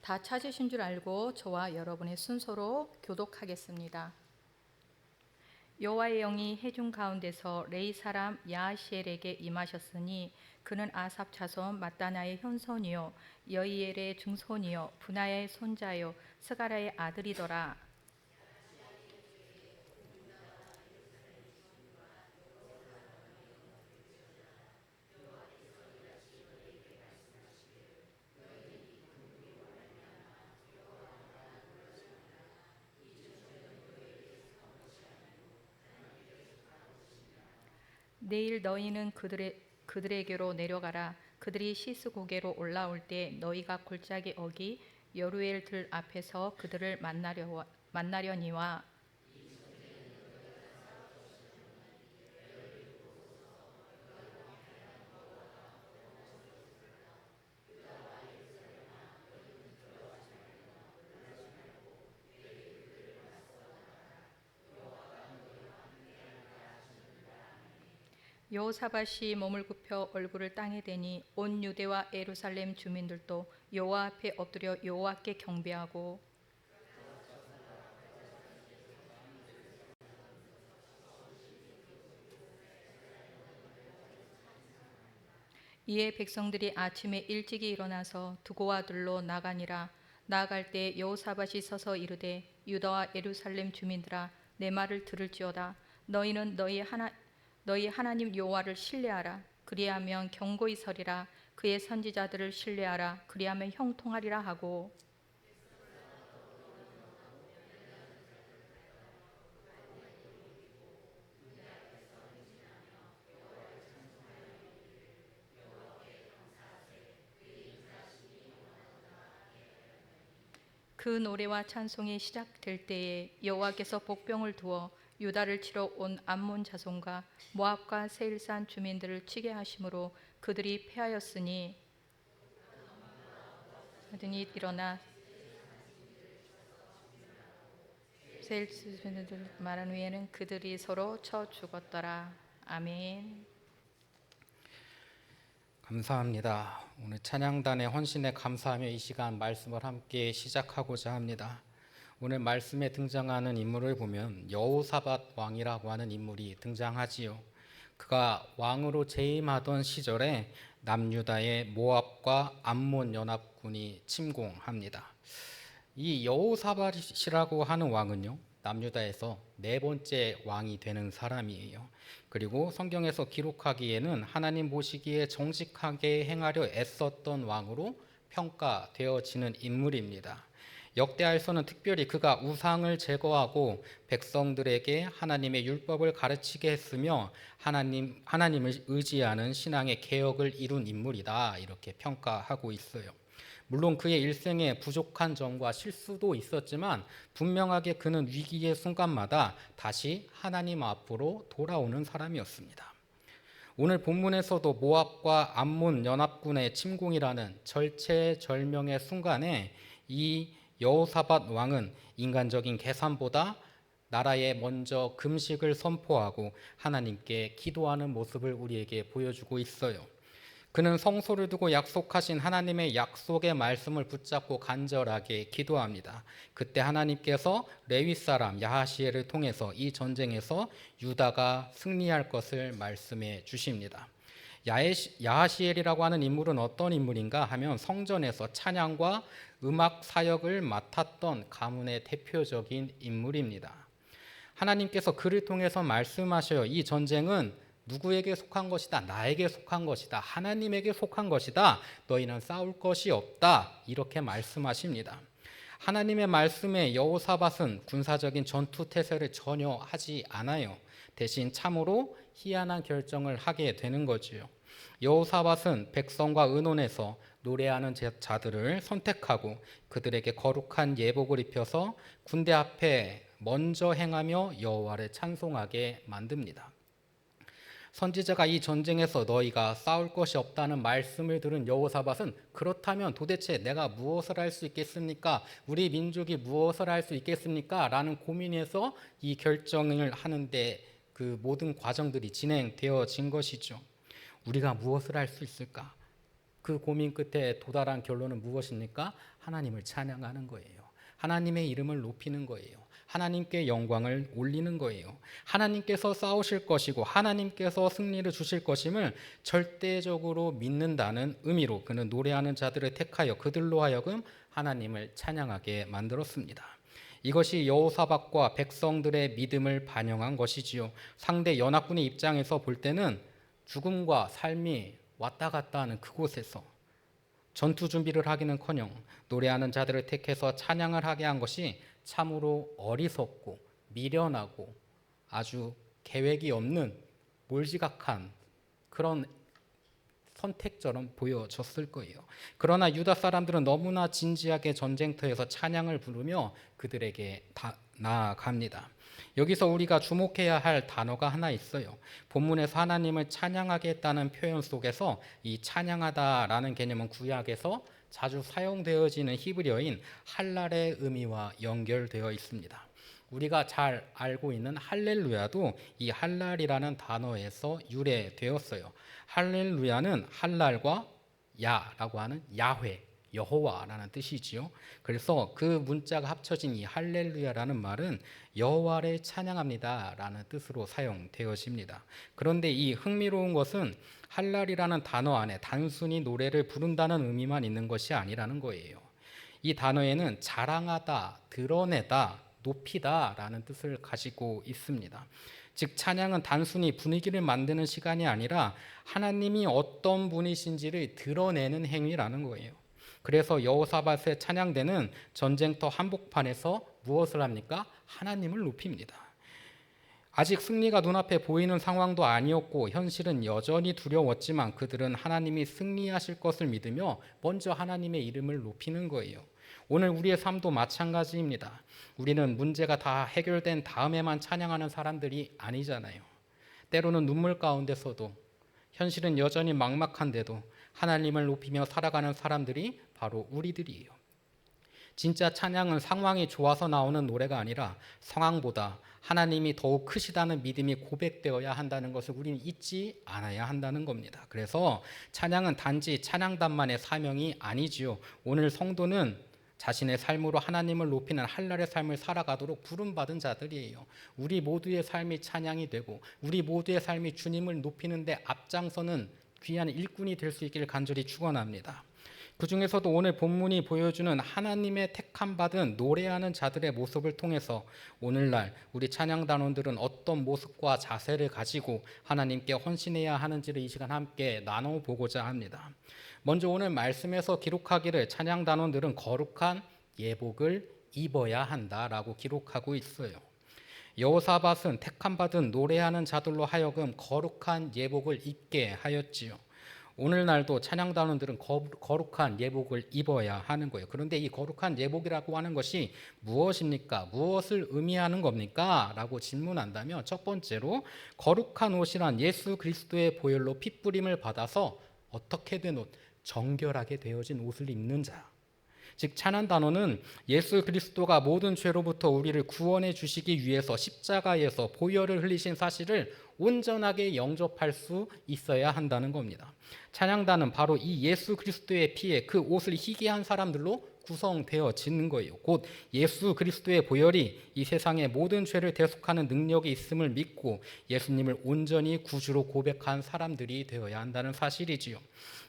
다 찾으신 줄 알고 저와 여러분의 순서로 교독하겠습니다. 여호와의 영이 회중 가운데서 레위 사람 야하시엘에게 임하셨으니 그는 아삽 자손 마따나의 현손이요 여이엘의 증손이요 분하야의 손자요 스가랴의 아들이더라. 내일 너희는 그들에게로 내려가라. 그들이 시스 고개로 올라올 때 너희가 골짜기 어기 여루엘 들 앞에서 그들을 만나려니와 여호사밧이 몸을 굽혀 얼굴을 땅에 대니 온 유대와 예루살렘 주민들도 여호와 앞에 엎드려 여호와께 경배하고 이에 백성들이 아침에 일찍이 일어나서 두고와 들로 나가니라. 나아갈 때 여호사밧이 서서 이르되 유다와 예루살렘 주민들아 내 말을 들을지어다. 너희는 너희 하나님 여호와를 신뢰하라. 그리하면 경고히 서리라. 그의 선지자들을 신뢰하라. 그리하면 형통하리라 하고 그 노래와 찬송이 시작될 때에 여호와께서 복병을 두어 유다를 치러 온 암몬 자손과 모압과 세일산 주민들을 치게 하심으로 그들이 패하였으니 하더니 일어나 세일산 주민들 말한 후에는 그들이 서로 쳐 죽었더라. 아멘. 감사합니다. 오늘 찬양단의 헌신에 감사하며 이 시간 말씀을 함께 시작하고자 합니다. 오늘 말씀에 등장하는 인물을 보면 여호사밧 왕이라고 하는 인물이 등장하지요. 그가 왕으로 재임하던 시절에 남유다의 모압과 암몬 연합군이 침공합니다. 이 여호사밧이라고 하는 왕은요, 남유다에서 네 번째 왕이 되는 사람이에요. 그리고 성경에서 기록하기에는 하나님 보시기에 정직하게 행하려 애썼던 왕으로 평가되어지는 인물입니다. 역대하에서는 특별히 그가 우상을 제거하고 백성들에게 하나님의 율법을 가르치게 했으며 하나님을 의지하는 신앙의 개혁을 이룬 인물이다, 이렇게 평가하고 있어요. 물론 그의 일생에 부족한 점과 실수도 있었지만 분명하게 그는 위기의 순간마다 다시 하나님 앞으로 돌아오는 사람이었습니다. 오늘 본문에서도 모압과 암몬 연합군의 침공이라는 절체절명의 순간에 이 여호사밧 왕은 인간적인 계산보다 나라에 먼저 금식을 선포하고 하나님께 기도하는 모습을 우리에게 보여주고 있어요. 그는 성소를 두고 약속하신 하나님의 약속의 말씀을 붙잡고 간절하게 기도합니다. 그때 하나님께서 레위 사람 야하시엘을 통해서 이 전쟁에서 유다가 승리할 것을 말씀해 주십니다. 야하시엘이라고 하는 인물은 어떤 인물인가 하면 성전에서 찬양과 음악 사역을 맡았던 가문의 대표적인 인물입니다. 하나님께서 그를 통해서 말씀하셔요. 이 전쟁은 누구에게 속한 것이다? 나에게 속한 것이다. 하나님에게 속한 것이다. 너희는 싸울 것이 없다. 이렇게 말씀하십니다. 하나님의 말씀에 여호사밧은 군사적인 전투 태세를 전혀 하지 않아요. 대신 참으로 희한한 결정을 하게 되는 거지요. 여호사밧은 백성과 의논해서 노래하는 자들을 선택하고 그들에게 거룩한 예복을 입혀서 군대 앞에 먼저 행하며 여호와를 찬송하게 만듭니다. 선지자가 이 전쟁에서 너희가 싸울 것이 없다는 말씀을 들은 여호사밧은 그렇다면 도대체 내가 무엇을 할 수 있겠습니까? 우리 민족이 무엇을 할 수 있겠습니까? 라는 고민에서 이 결정을 하는데 그 모든 과정들이 진행되어진 것이죠. 우리가 무엇을 할 수 있을까? 그 고민 끝에 도달한 결론은 무엇입니까? 하나님을 찬양하는 거예요. 하나님의 이름을 높이는 거예요. 하나님께 영광을 올리는 거예요. 하나님께서 싸우실 것이고 하나님께서 승리를 주실 것임을 절대적으로 믿는다는 의미로 그는 노래하는 자들을 택하여 그들로 하여금 하나님을 찬양하게 만들었습니다. 이것이 여호사밧과 백성들의 믿음을 반영한 것이지요. 상대 연합군의 입장에서 볼 때는 죽음과 삶이 왔다 갔다 하는 그곳에서 전투 준비를 하기는커녕 노래하는 자들을 택해서 찬양을 하게 한 것이 참으로 어리석고 미련하고 아주 계획이 없는 몰지각한 그런 선택처럼 보여졌을 거예요. 그러나 유다 사람들은 너무나 진지하게 전쟁터에서 찬양을 부르며 그들에게 나아갑니다. 여기서 우리가 주목해야 할 단어가 하나 있어요. 본문에서 하나님을 찬양하게 했다는 표현 속에서 이 찬양하다라는 개념은 구약에서 자주 사용되어지는 히브리어인 할랄의 의미와 연결되어 있습니다. 우리가 잘 알고 있는 할렐루야도 이 할랄이라는 단어에서 유래되었어요. 할렐루야는 할랄과 야라고 하는 야훼, 여호와라는 뜻이지요. 그래서 그 문자가 합쳐진 이 할렐루야라는 말은 여호와를 찬양합니다라는 뜻으로 사용되어집니다. 그런데 이 흥미로운 것은 할랄이라는 단어 안에 단순히 노래를 부른다는 의미만 있는 것이 아니라는 거예요. 이 단어에는 자랑하다, 드러내다, 높이다라는 뜻을 가지고 있습니다. 즉 찬양은 단순히 분위기를 만드는 시간이 아니라 하나님이 어떤 분이신지를 드러내는 행위라는 거예요. 그래서 여호사밧의 찬양대는 전쟁터 한복판에서 무엇을 합니까? 하나님을 높입니다. 아직 승리가 눈앞에 보이는 상황도 아니었고 현실은 여전히 두려웠지만 그들은 하나님이 승리하실 것을 믿으며 먼저 하나님의 이름을 높이는 거예요. 오늘 우리의 삶도 마찬가지입니다. 우리는 문제가 다 해결된 다음에만 찬양하는 사람들이 아니잖아요. 때로는 눈물 가운데서도 현실은 여전히 막막한데도 하나님을 높이며 살아가는 사람들이 바로 우리들이에요. 진짜 찬양은 상황이 좋아서 나오는 노래가 아니라 상황보다 하나님이 더욱 크시다는 믿음이 고백되어야 한다는 것을 우리는 잊지 않아야 한다는 겁니다. 그래서 찬양은 단지 찬양단만의 사명이 아니지요. 오늘 성도는 자신의 삶으로 하나님을 높이는 할랄의 삶을 살아가도록 부름받은 자들이에요. 우리 모두의 삶이 찬양이 되고 우리 모두의 삶이 주님을 높이는 데 앞장서는 귀한 일꾼이 될 수 있기를 간절히 축원합니다. 그 중에서도 오늘 본문이 보여주는 하나님의 택함 받은 노래하는 자들의 모습을 통해서 오늘날 우리 찬양단원들은 어떤 모습과 자세를 가지고 하나님께 헌신해야 하는지를 이 시간 함께 나눠보고자 합니다. 먼저 오늘 말씀에서 기록하기를 찬양단원들은 거룩한 예복을 입어야 한다라고 기록하고 있어요. 여호사밧은 택함 받은 노래하는 자들로 하여금 거룩한 예복을 입게 하였지요. 오늘날도 찬양단원들은 거룩한 예복을 입어야 하는 거예요. 그런데 이 거룩한 예복이라고 하는 것이 무엇입니까? 무엇을 의미하는 겁니까? 라고 질문한다면 첫 번째로 거룩한 옷이란 예수 그리스도의 보혈로 핏부림을 받아서 어떻게 된 옷? 정결하게 되어진 옷을 입는 자. 즉 찬양단원은 예수 그리스도가 모든 죄로부터 우리를 구원해 주시기 위해서 십자가에서 보혈을 흘리신 사실을 온전하게 영접할 수 있어야 한다는 겁니다. 찬양단은 바로 이 예수 그리스도의 피에 그 옷을 희게 한 사람들로 구성되어지는 거예요. 곧 예수 그리스도의 보혈이 이 세상의 모든 죄를 대속하는 능력이 있음을 믿고 예수님을 온전히 구주로 고백한 사람들이 되어야 한다는 사실이지요.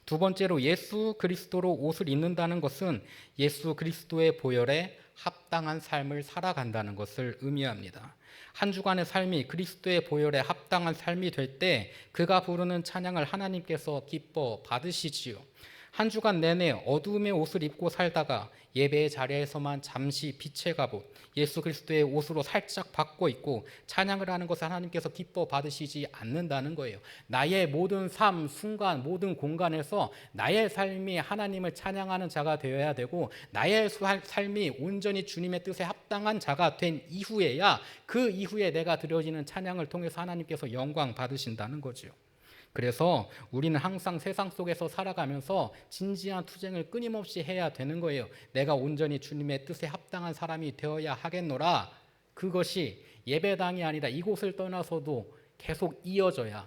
두 번째로 예수 그리스도로 옷을 입는다는 것은 예수 그리스도의 보혈에 합당한 삶을 살아간다는 것을 의미합니다. 한 주간의 삶이 그리스도의 보혈에 합당한 삶이 될 때 그가 부르는 찬양을 하나님께서 기뻐 받으시지요. 한 주간 내내 어두움의 옷을 입고 살다가 예배의 자리에서만 잠시 빛의 갑옷 예수 그리스도의 옷으로 살짝 바꿔 입고 찬양을 하는 것을 하나님께서 기뻐 받으시지 않는다는 거예요. 나의 모든 삶, 순간, 모든 공간에서 나의 삶이 하나님을 찬양하는 자가 되어야 되고 나의 삶이 온전히 주님의 뜻에 합당한 자가 된 이후에야 그 이후에 내가 드려지는 찬양을 통해서 하나님께서 영광 받으신다는 거죠. 그래서 우리는 항상 세상 속에서 살아가면서 진지한 투쟁을 끊임없이 해야 되는 거예요. 내가 온전히 주님의 뜻에 합당한 사람이 되어야 하겠노라. 그것이 예배당이 아니라 이곳을 떠나서도 계속 이어져야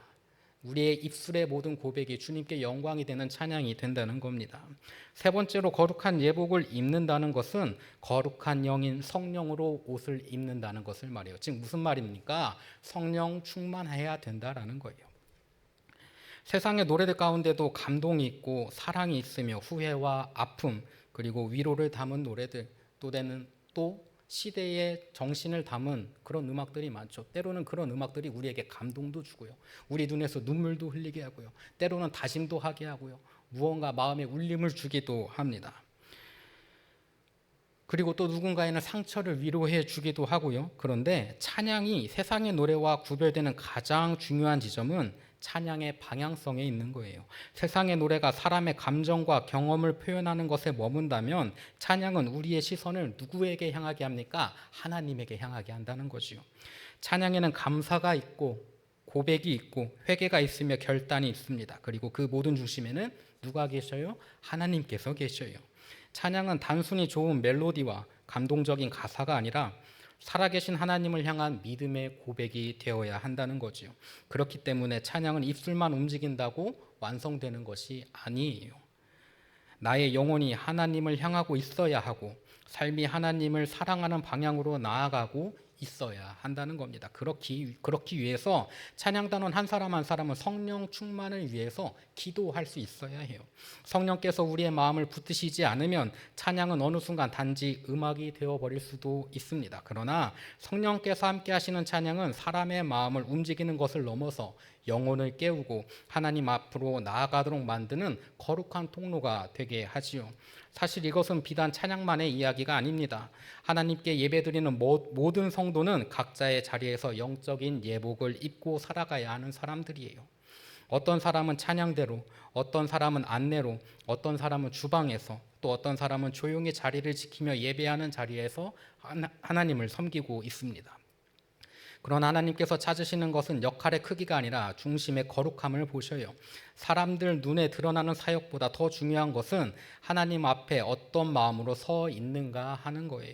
우리의 입술의 모든 고백이 주님께 영광이 되는 찬양이 된다는 겁니다. 세 번째로 거룩한 예복을 입는다는 것은 거룩한 영인 성령으로 옷을 입는다는 것을 말해요. 즉 무슨 말입니까? 성령 충만해야 된다라는 거예요. 세상의 노래들 가운데도 감동이 있고 사랑이 있으며 후회와 아픔 그리고 위로를 담은 노래들 또 시대의 정신을 담은 그런 음악들이 많죠. 때로는 그런 음악들이 우리에게 감동도 주고요. 우리 눈에서 눈물도 흘리게 하고요. 때로는 다짐도 하게 하고요. 무언가 마음에 울림을 주기도 합니다. 그리고 또 누군가에는 상처를 위로해 주기도 하고요. 그런데 찬양이 세상의 노래와 구별되는 가장 중요한 지점은 찬양의 방향성에 있는 거예요. 세상의 노래가 사람의 감정과 경험을 표현하는 것에 머문다면 찬양은 우리의 시선을 누구에게 향하게 합니까? 하나님에게 향하게 한다는 거지요. 찬양에는 감사가 있고 고백이 있고 회개가 있으며 결단이 있습니다. 그리고 그 모든 중심에는 누가 계셔요? 하나님께서 계셔요. 찬양은 단순히 좋은 멜로디와 감동적인 가사가 아니라 살아계신 하나님을 향한 믿음의 고백이 되어야 한다는 거지요. 그렇기 때문에 찬양은 입술만 움직인다고 완성되는 것이 아니에요. 나의 영혼이 하나님을 향하고 있어야 하고 삶이 하나님을 사랑하는 방향으로 나아가고 있어야 한다는 겁니다. 그렇기 위해서 찬양단원 한 사람 한 사람은 성령 충만을 위해서 기도할 수 있어야 해요. 성령께서 우리의 마음을 붙드시지 않으면 찬양은 어느 순간 단지 음악이 되어버릴 수도 있습니다. 그러나 성령께서 함께 하시는 찬양은 사람의 마음을 움직이는 것을 넘어서 영혼을 깨우고 하나님 앞으로 나아가도록 만드는 거룩한 통로가 되게 하지요. 사실 이것은 비단 찬양만의 이야기가 아닙니다. 하나님께 예배드리는 모든 성도는 각자의 자리에서 영적인 예복을 입고 살아가야 하는 사람들이에요. 어떤 사람은 찬양대로, 어떤 사람은 안내로, 어떤 사람은 주방에서, 또 어떤 사람은 조용히 자리를 지키며 예배하는 자리에서 하나님을 섬기고 있습니다. 그러나 하나님께서 찾으시는 것은 역할의 크기가 아니라 중심의 거룩함을 보셔요. 사람들 눈에 드러나는 사역보다 더 중요한 것은 하나님 앞에 어떤 마음으로 서 있는가 하는 거예요.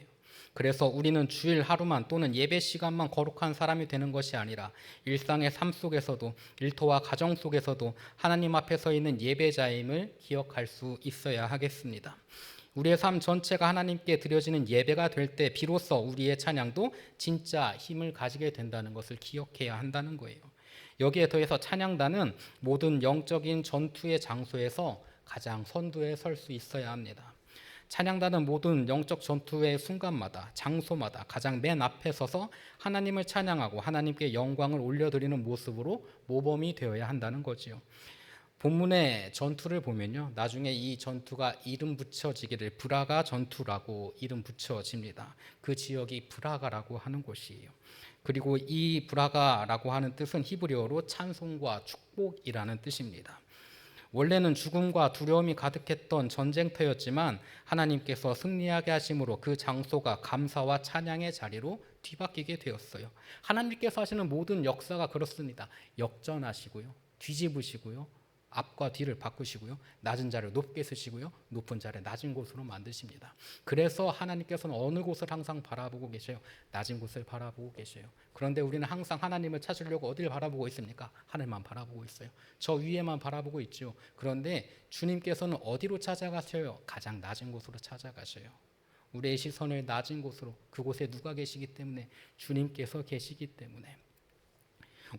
그래서 우리는 주일 하루만 또는 예배 시간만 거룩한 사람이 되는 것이 아니라 일상의 삶 속에서도 일터와 가정 속에서도 하나님 앞에 서 있는 예배자임을 기억할 수 있어야 하겠습니다. 우리의 삶 전체가 하나님께 드려지는 예배가 될 때 비로소 우리의 찬양도 진짜 힘을 가지게 된다는 것을 기억해야 한다는 거예요. 여기에 더해서 찬양단은 모든 영적인 전투의 장소에서 가장 선두에 설 수 있어야 합니다. 찬양단은 모든 영적 전투의 순간마다 장소마다 가장 맨 앞에 서서 하나님을 찬양하고 하나님께 영광을 올려드리는 모습으로 모범이 되어야 한다는 거지요. 본문의 전투를 보면요, 나중에 이 전투가 이름 붙여지기를 브라가 전투라고 이름 붙여집니다. 그 지역이 브라가라고 하는 곳이에요. 그리고 이 브라가라고 하는 뜻은 히브리어로 찬송과 축복이라는 뜻입니다. 원래는 죽음과 두려움이 가득했던 전쟁터였지만 하나님께서 승리하게 하심으로 그 장소가 감사와 찬양의 자리로 뒤바뀌게 되었어요. 하나님께서 하시는 모든 역사가 그렇습니다. 역전하시고요, 뒤집으시고요, 앞과 뒤를 바꾸시고요, 낮은 자를 높게 쓰시고요, 높은 자를 낮은 곳으로 만드십니다. 그래서 하나님께서는 어느 곳을 항상 바라보고 계셔요? 낮은 곳을 바라보고 계셔요. 그런데 우리는 항상 하나님을 찾으려고 어디를 바라보고 있습니까? 하늘만 바라보고 있어요. 저 위에만 바라보고 있죠. 그런데 주님께서는 어디로 찾아가셔요? 가장 낮은 곳으로 찾아가셔요. 우리의 시선을 낮은 곳으로, 그곳에 누가 계시기 때문에? 주님께서 계시기 때문에.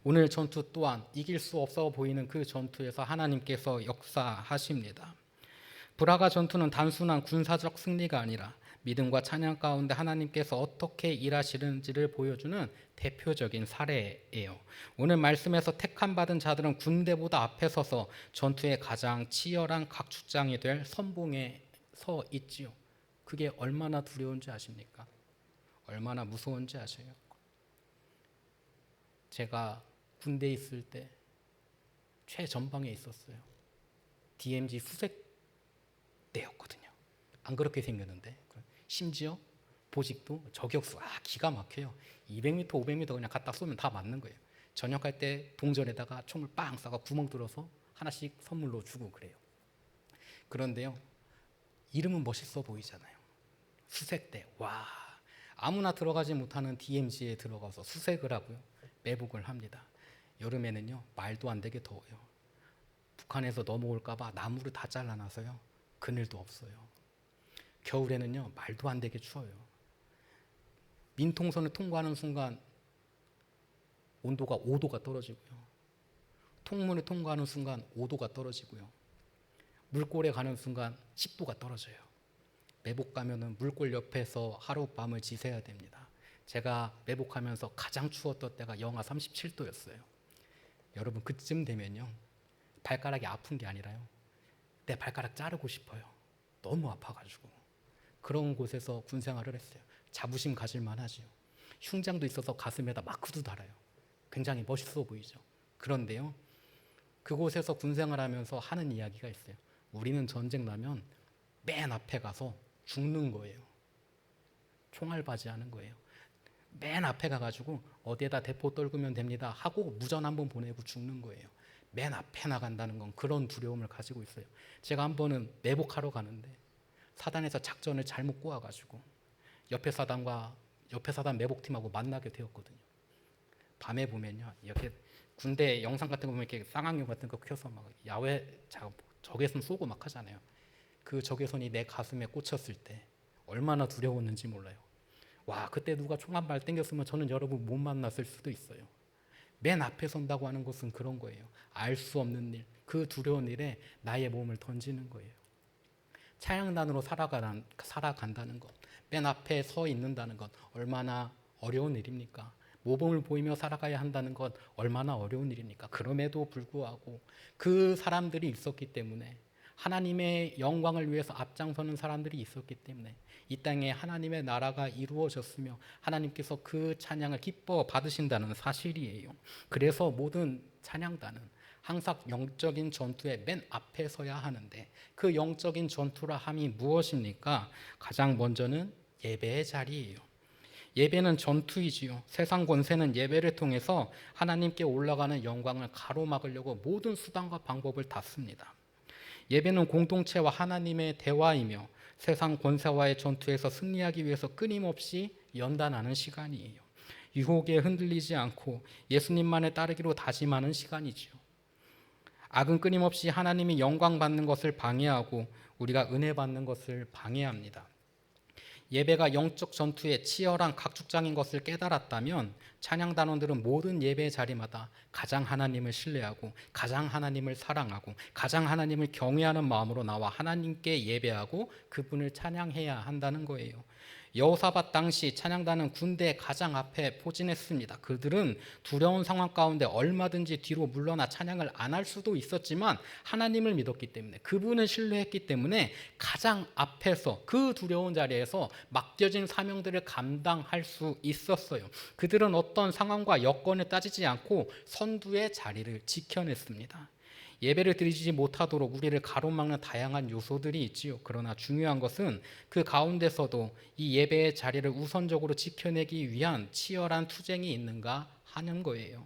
오늘 전투 또한 이길 수 없어 보이는 그 전투에서 하나님께서 역사하십니다. 브라가 전투는 단순한 군사적 승리가 아니라 믿음과 찬양 가운데 하나님께서 어떻게 일하시는지를 보여주는 대표적인 사례예요. 오늘 말씀에서 택함 받은 자들은 군대보다 앞에 서서 전투의 가장 치열한 각축장이 될 선봉에 서 있지요. 그게 얼마나 두려운지 아십니까? 얼마나 무서운지 아세요? 제가 군대에 있을 때 최전방에 있었어요. DMZ 수색대였거든요. 안 그렇게 생겼는데 심지어 보직도 저격수 기가 막혀요. 200m, 500m 그냥 갖다 쏘면 다 맞는 거예요. 전역할 때 동전에다가 총을 빵 쏴가 구멍 뚫어서 하나씩 선물로 주고 그래요. 그런데요, 이름은 멋있어 보이잖아요. 수색대. 와, 아무나 들어가지 못하는 DMZ에 들어가서 수색을 하고요, 매복을 합니다. 여름에는요 말도 안 되게 더워요. 북한에서 넘어올까 봐 나무를 다 잘라놔서요 그늘도 없어요. 겨울에는요 말도 안 되게 추워요. 민통선을 통과하는 순간 온도가 5도가 떨어지고요. 통문을 통과하는 순간 5도가 떨어지고요. 물골에 가는 순간 10도가 떨어져요. 매복 가면은 물골 옆에서 하룻밤을 지새야 됩니다. 제가 매복하면서 가장 추웠던 때가 영하 37도였어요. 여러분 그쯤 되면요 발가락이 아픈 게 아니라요 내 발가락 자르고 싶어요. 너무 아파가지고. 그런 곳에서 군 생활을 했어요. 자부심 가질만 하지요. 흉장도 있어서 가슴에다 마크도 달아요. 굉장히 멋있어 보이죠. 그런데요 그곳에서 군 생활하면서 하는 이야기가 있어요. 우리는 전쟁 나면 맨 앞에 가서 죽는 거예요. 총알바지하는 거예요. 맨 앞에 가가지고 어디에다 대포 떨구면 됩니다 하고 무전 한번 보내고 죽는 거예요. 맨 앞에 나간다는 건 그런 두려움을 가지고 있어요. 제가 한 번은 매복하러 가는데 사단에서 작전을 잘못 꼬아가지고 옆에 사단 매복팀하고 만나게 되었거든요. 밤에 보면요 이렇게 군대 영상 같은 거 보면 이렇게 쌍안경 같은 거 켜서 막 야외 적외선 쏘고 막 하잖아요. 그 적외선이 내 가슴에 꽂혔을 때 얼마나 두려웠는지 몰라요. 와 그때 누가 총 한 발 땡겼으면 저는 여러분 못 만났을 수도 있어요. 맨 앞에 선다고 하는 것은 그런 거예요. 알 수 없는 일, 그 두려운 일에 나의 몸을 던지는 거예요. 차양단으로 살아간다는 것, 맨 앞에 서 있는다는 것 얼마나 어려운 일입니까? 모범을 보이며 살아가야 한다는 것 얼마나 어려운 일입니까? 그럼에도 불구하고 그 사람들이 있었기 때문에 하나님의 영광을 위해서 앞장서는 사람들이 있었기 때문에 이 땅에 하나님의 나라가 이루어졌으며 하나님께서 그 찬양을 기뻐 받으신다는 사실이에요. 그래서 모든 찬양단은 항상 영적인 전투의 맨 앞에 서야 하는데 그 영적인 전투라 함이 무엇입니까? 가장 먼저는 예배의 자리예요. 예배는 전투이지요. 세상 권세는 예배를 통해서 하나님께 올라가는 영광을 가로막으려고 모든 수단과 방법을 다 씁니다. 예배는 공동체와 하나님의 대화이며 세상 권세와의 전투에서 승리하기 위해서 끊임없이 연단하는 시간이에요. 유혹에 흔들리지 않고 예수님만을 따르기로 다짐하는 시간이지요. 악은 끊임없이 하나님이 영광 받는 것을 방해하고 우리가 은혜 받는 것을 방해합니다. 예배가 영적 전투의 치열한 각축장인 것을 깨달았다면 찬양단원들은 모든 예배 자리마다 가장 하나님을 신뢰하고 가장 하나님을 사랑하고 가장 하나님을 경외하는 마음으로 나와 하나님께 예배하고 그분을 찬양해야 한다는 거예요. 여호사밧 당시 찬양단은 군대 가장 앞에 포진했습니다. 그들은 두려운 상황 가운데 얼마든지 뒤로 물러나 찬양을 안 할 수도 있었지만 하나님을 믿었기 때문에 그분을 신뢰했기 때문에 가장 앞에서 그 두려운 자리에서 맡겨진 사명들을 감당할 수 있었어요. 그들은 어떤 상황과 여건을 따지지 않고 선두의 자리를 지켜냈습니다. 예배를 드리지 못하도록 우리를 가로막는 다양한 요소들이 있지요. 그러나 중요한 것은 그 가운데서도 이 예배의 자리를 우선적으로 지켜내기 위한 치열한 투쟁이 있는가 하는 거예요.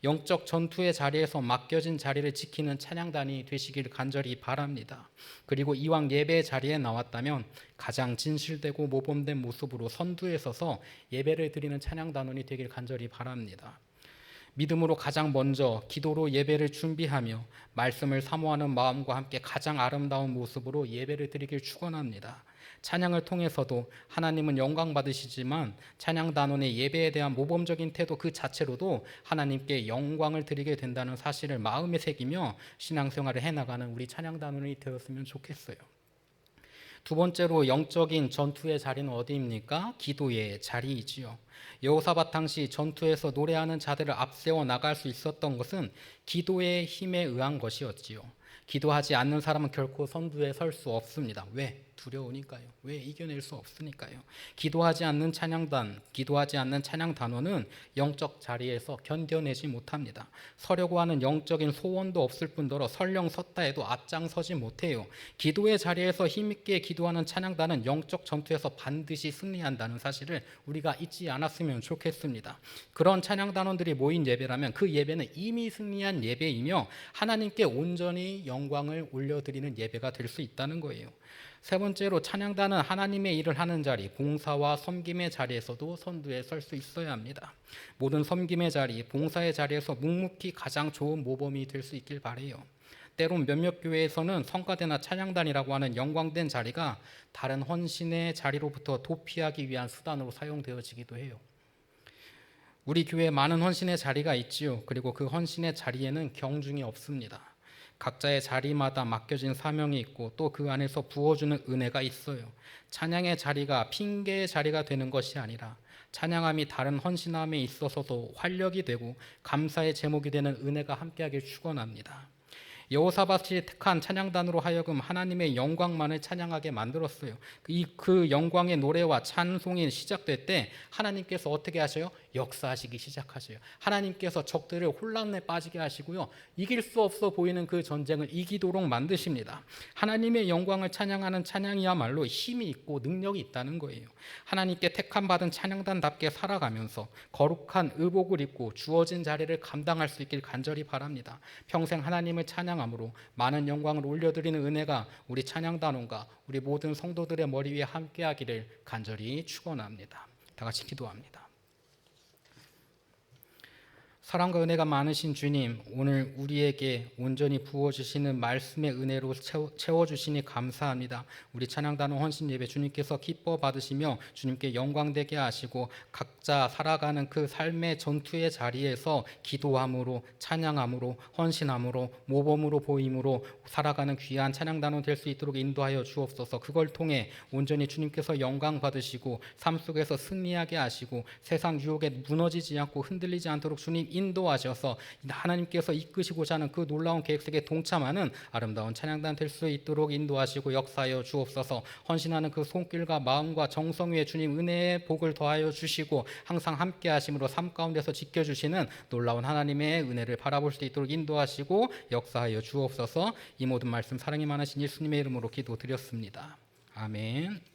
영적 전투의 자리에서 맡겨진 자리를 지키는 찬양단이 되시길 간절히 바랍니다. 그리고 이왕 예배의 자리에 나왔다면 가장 진실되고 모범된 모습으로 선두에 서서 예배를 드리는 찬양단원이 되길 간절히 바랍니다. 믿음으로 가장 먼저 기도로 예배를 준비하며 말씀을 사모하는 마음과 함께 가장 아름다운 모습으로 예배를 드리길 축원합니다. 찬양을 통해서도 하나님은 영광 받으시지만 찬양단원의 예배에 대한 모범적인 태도 그 자체로도 하나님께 영광을 드리게 된다는 사실을 마음에 새기며 신앙생활을 해나가는 우리 찬양단원이 되었으면 좋겠어요. 두 번째로 영적인 전투의 자리는 어디입니까? 기도의 자리이지요. 여호사밧 당시 전투에서 노래하는 자들을 앞세워 나갈 수 있었던 것은 기도의 힘에 의한 것이었지요. 기도하지 않는 사람은 결코 선두에 설 수 없습니다. 왜? 두려우니까요. 왜? 이겨낼 수 없으니까요. 기도하지 않는 찬양단, 기도하지 않는 찬양단원은 영적 자리에서 견뎌내지 못합니다. 서려고 하는 영적인 소원도 없을 뿐더러 설령 섰다 해도 앞장서지 못해요. 기도의 자리에서 힘있게 기도하는 찬양단은 영적 전투에서 반드시 승리한다는 사실을 우리가 잊지 않았으면 좋겠습니다. 그런 찬양단원들이 모인 예배라면 그 예배는 이미 승리한 예배이며 하나님께 온전히 영광을 올려드리는 예배가 될 수 있다는 거예요. 세 번째로 찬양단은 하나님의 일을 하는 자리, 봉사와 섬김의 자리에서도 선두에 설 수 있어야 합니다. 모든 섬김의 자리, 봉사의 자리에서 묵묵히 가장 좋은 모범이 될 수 있길 바라요. 때론 몇몇 교회에서는 성가대나 찬양단이라고 하는 영광된 자리가 다른 헌신의 자리로부터 도피하기 위한 수단으로 사용되어지기도 해요. 우리 교회에 많은 헌신의 자리가 있지요. 그리고 그 헌신의 자리에는 경중이 없습니다. 각자의 자리마다 맡겨진 사명이 있고 또 그 안에서 부어주는 은혜가 있어요. 찬양의 자리가 핑계의 자리가 되는 것이 아니라 찬양함이 다른 헌신함에 있어서도 활력이 되고 감사의 제목이 되는 은혜가 함께하길 축원합니다. 여호사밧이 택한 찬양단으로 하여금 하나님의 영광만을 찬양하게 만들었어요. 그 영광의 노래와 찬송이 시작될 때 하나님께서 어떻게 하셔요? 역사하시기 시작하셔요. 하나님께서 적들을 혼란에 빠지게 하시고요. 이길 수 없어 보이는 그 전쟁을 이기도록 만드십니다. 하나님의 영광을 찬양하는 찬양이야말로 힘이 있고 능력이 있다는 거예요. 하나님께 택함 받은 찬양단답게 살아가면서 거룩한 의복을 입고 주어진 자리를 감당할 수 있길 간절히 바랍니다. 평생 하나님을 찬양함으로 많은 영광을 올려드리는 은혜가 우리 찬양단원과 우리 모든 성도들의 머리 위에 함께하기를 간절히 축원합니다. 다 같이 기도합니다. 사랑과 은혜가 많으신 주님, 오늘 우리에게 온전히 부어주시는 말씀의 은혜로 채워주시니 감사합니다. 우리 찬양단원 헌신 예배 주님께서 기뻐 받으시며 주님께 영광되게 하시고 각자 살아가는 그 삶의 전투의 자리에서 기도함으로 찬양함으로 헌신함으로 모범으로 보임으로 살아가는 귀한 찬양단원 될 수 있도록 인도하여 주옵소서. 그걸 통해 온전히 주님께서 영광 받으시고 삶 속에서 승리하게 하시고 세상 유혹에 무너지지 않고 흔들리지 않도록 주님 인도하셔서 하나님께서 이끄시고자 하는 그 놀라운 계획 속에 동참하는 아름다운 찬양단 될 수 있도록 인도하시고 역사하여 주옵소서. 헌신하는 그 손길과 마음과 정성 위에 주님 은혜의 복을 더하여 주시고 항상 함께 하심으로 삶 가운데서 지켜주시는 놀라운 하나님의 은혜를 바라볼 수 있도록 인도하시고 역사하여 주옵소서. 이 모든 말씀 사랑이 많으신 예수님의 이름으로 기도드렸습니다. 아멘.